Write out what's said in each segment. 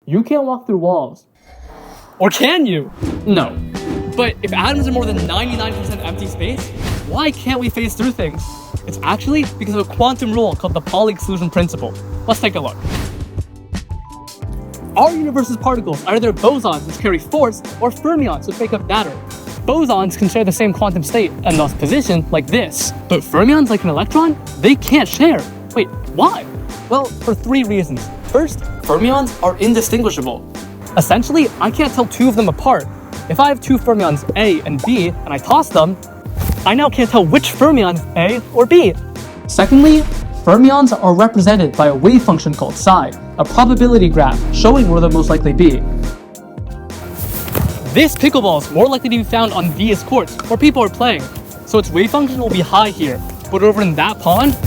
You can't walk through walls. Or can you? No. But if atoms are more than 99% empty space, why can't we phase through things? It's actually because of a quantum rule called the Pauli Exclusion Principle. Let's take a look. Our universe's particles are either bosons, which carry force, or fermions, which make up matter. Bosons can share the same quantum state and thus position like this. But fermions, like an electron, they can't share. Wait, why? Well, for three reasons. First, fermions are indistinguishable. Essentially, I can't tell two of them apart. If I have two fermions A and B, and I toss them, I now can't tell which fermion is A or B. Secondly, fermions are represented by a wave function called psi, a probability graph showing where they'll most likely be. This pickleball is more likely to be found on these courts where people are playing, so its wave function will be high here. But over in that pond,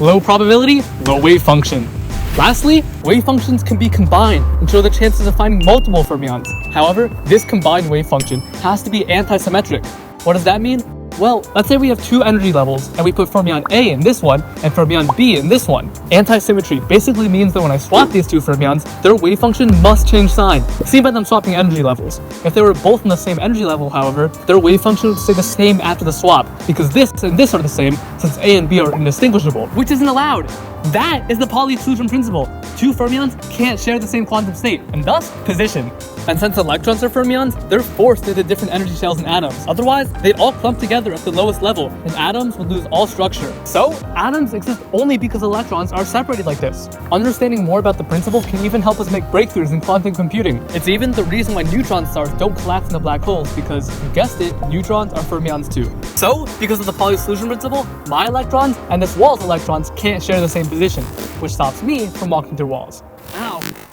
low probability, low wave function. Lastly, wave functions can be combined and show the chances of finding multiple fermions. However, this combined wave function has to be anti-symmetric. What does that mean? Well, let's say we have two energy levels and we put fermion A in this one and fermion B in this one. Anti-symmetry basically means that when I swap these two fermions, their wave function must change sign, seen by them swapping energy levels. If they were both in the same energy level, however, their wave function would stay the same after the swap, because this and this are the same since A and B are indistinguishable, which isn't allowed. That is the Pauli Exclusion Principle. Two fermions can't share the same quantum state, and thus position. And since electrons are fermions, they're forced into different energy shells in atoms. Otherwise, they'd all clump together at the lowest level, and atoms would lose all structure. So, atoms exist only because electrons are separated like this. Understanding more about the principle can even help us make breakthroughs in quantum computing. It's even the reason why neutron stars don't collapse into black holes, because, you guessed it, neutrons are fermions too. So, because of the Pauli Exclusion Principle, my electrons and this wall's electrons can't share the same position, which stops me from walking through walls.